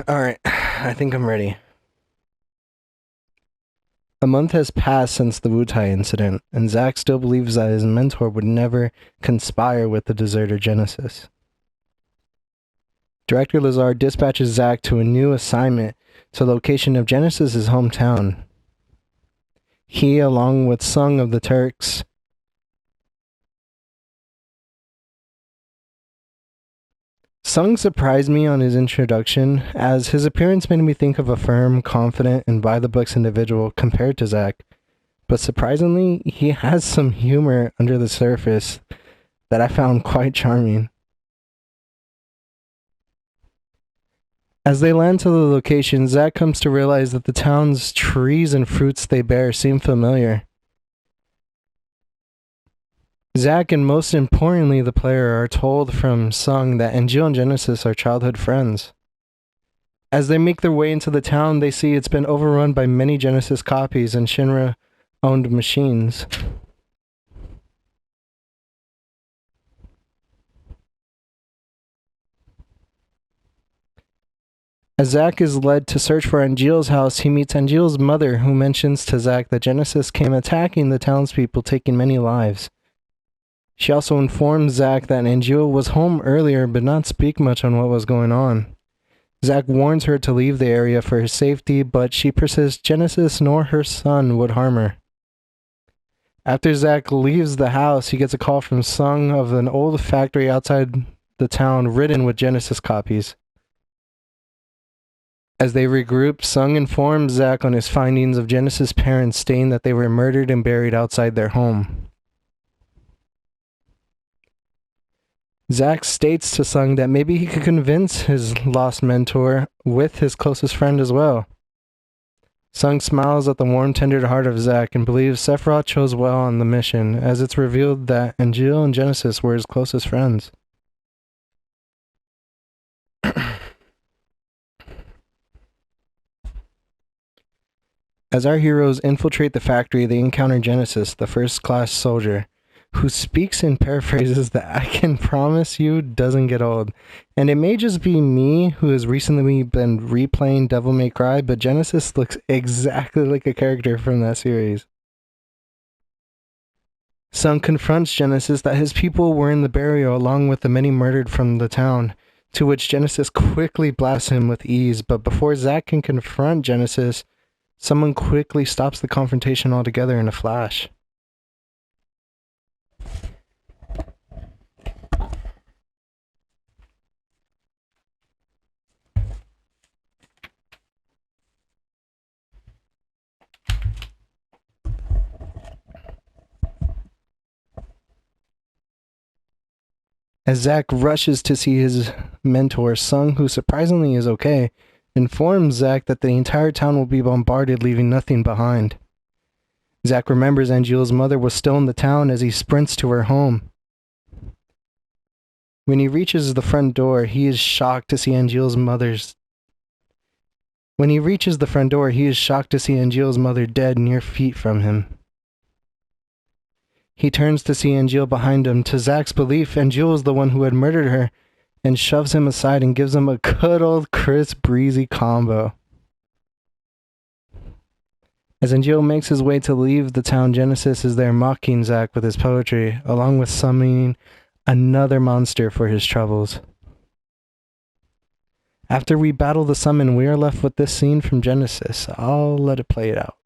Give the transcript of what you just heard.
Alright, I think I'm ready. A month has passed since the Wutai incident, and Zack still believes that his mentor would never conspire with the deserter Genesis. Director Lazar dispatches Zack to a new assignment to the location of Genesis' hometown. He, along with Sung of the Turks, Sung surprised me on his introduction, as his appearance made me think of a firm, confident, and by-the-books individual compared to Zack. But surprisingly, he has some humor under the surface that I found quite charming. As they land to the location, Zack comes to realize that the town's trees and fruits they bear seem familiar. Zack and most importantly the player are told from Sung that Angeal and Genesis are childhood friends. As they make their way into the town, they see it's been overrun by many Genesis copies and Shinra-owned machines. As Zack is led to search for Angeal's house, he meets Angeal's mother, who mentions to Zack that Genesis came attacking the townspeople, taking many lives. She also informs Zack that Angeal was home earlier but not speak much on what was going on. Zack warns her to leave the area for his safety, but she persists Genesis nor her son would harm her. After Zack leaves the house, he gets a call from Sung of an old factory outside the town ridden with Genesis copies. As they regroup, Sung informs Zack on his findings of Genesis' parents, stating that they were murdered and buried outside their home. Zack states to Sung that maybe he could convince his lost mentor with his closest friend as well. Sung smiles at the warm, tender heart of Zack and believes Sephiroth chose well on the mission, as it's revealed that Angeal and Genesis were his closest friends. As our heroes infiltrate the factory, they encounter Genesis, the first-class soldier, who speaks and paraphrases that I can promise you doesn't get old. And it may just be me who has recently been replaying Devil May Cry, but Genesis looks exactly like a character from that series. Sung confronts Genesis that his people were in the burial along with the many murdered from the town, to which Genesis quickly blasts him with ease, but before Zack can confront Genesis, someone quickly stops the confrontation altogether in a flash. As Zack rushes to see his mentor, Sung, who surprisingly is okay, informs Zack that the entire town will be bombarded, leaving nothing behind. Zack remembers Angeal's mother was still in the town as he sprints to her home. When he reaches the front door, he is shocked to see Angeal's mother dead mere feet from him. He turns to see Angeal behind him. To Zack's belief, Angeal is the one who had murdered her, and shoves him aside and gives him a good old crisp, breezy combo. As Angeal makes his way to leave the town, Genesis is there mocking Zack with his poetry, along with summoning another monster for his troubles. After we battle the summon, we are left with this scene from Genesis. I'll let it play it out.